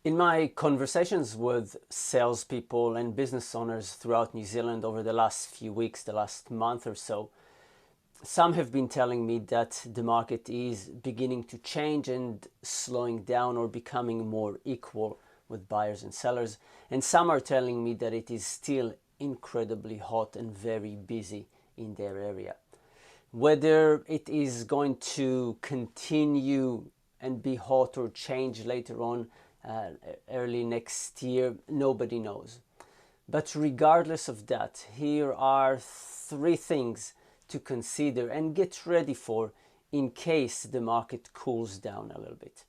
In my conversations with salespeople and business owners throughout New Zealand over the last few weeks, the last month or so, some have been telling me that the market is beginning to change and slowing down or becoming more equal with buyers and sellers. And some are telling me that it is still incredibly hot and very busy in their area. Whether it is going to continue and be hot or change later on early next year, nobody knows. But regardless of that, here are three things to consider and get ready for in case the market cools down a little bit.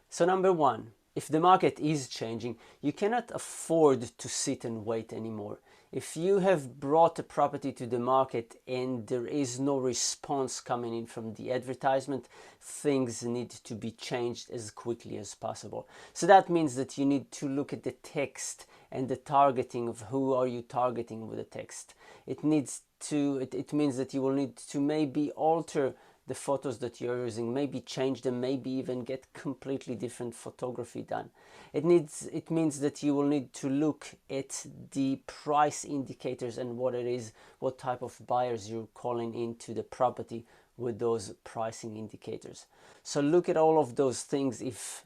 So number one, if the market is changing, you cannot afford to sit and wait anymore. If you have brought a property to the market and there is no response coming in from the advertisement, things need to be changed as quickly as possible. So that means that you need to look at the text and the targeting of who are you targeting with the text. It means that you will need to maybe alter the photos that you're using, maybe change them, maybe even get completely different photography done. It means that you will need to look at the price indicators and what type of buyers you're calling into the property with those pricing indicators. So look at all of those things if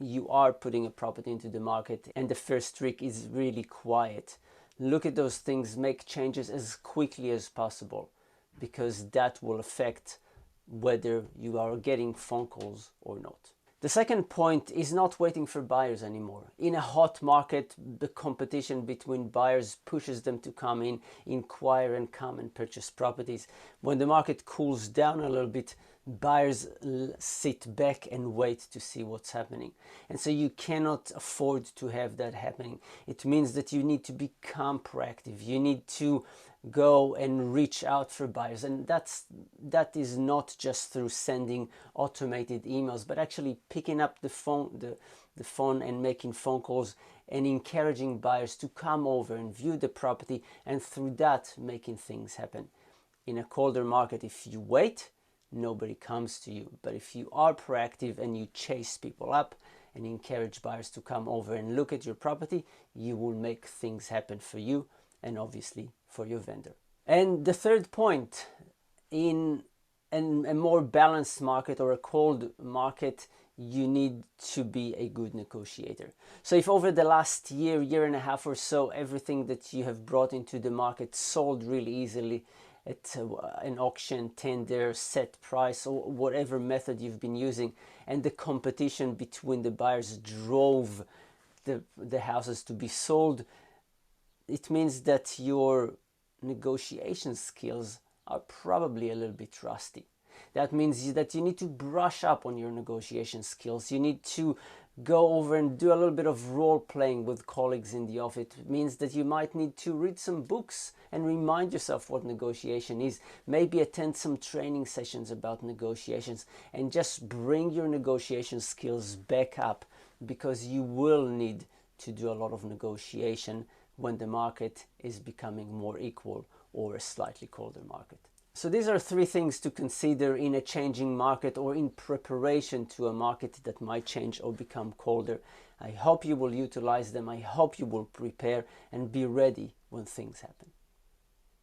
you are putting a property into the market. And the first trick is really quiet. Look at those things, make changes as quickly as possible, because that will affect whether you are getting phone calls or not. The second point is not waiting for buyers anymore. In a hot market, the competition between buyers pushes them to come in, inquire and come and purchase properties. When the market cools down a little bit, buyers sit back and wait to see what's happening. And so you cannot afford to have that happening. It means that you need to become proactive. You need to go and reach out for buyers, and that is not just through sending automated emails, but actually picking up the phone and making phone calls and encouraging buyers to come over and view the property, and through that making things happen. In a colder market, if you wait, nobody comes to you. But if you are proactive and you chase people up and encourage buyers to come over and look at your property, you will make things happen for you and obviously for your vendor. And the third point, in a more balanced market or a cold market, you need to be a good negotiator. So if over the last year and a half or so, everything that you have brought into the market sold really easily at an auction, tender, set price, or whatever method you've been using, and the competition between the buyers drove the houses to be sold, it means that your negotiation skills are probably a little bit rusty. That means that you need to brush up on your negotiation skills. You need to go over and do a little bit of role playing with colleagues in the office. It means that you might need to read some books and remind yourself what negotiation is. Maybe attend some training sessions about negotiations and just bring your negotiation skills back up, because you will need to do a lot of negotiation when the market is becoming more equal or a slightly colder market. So these are three things to consider in a changing market or in preparation to a market that might change or become colder. I hope you will utilize them. I hope you will prepare and be ready when things happen.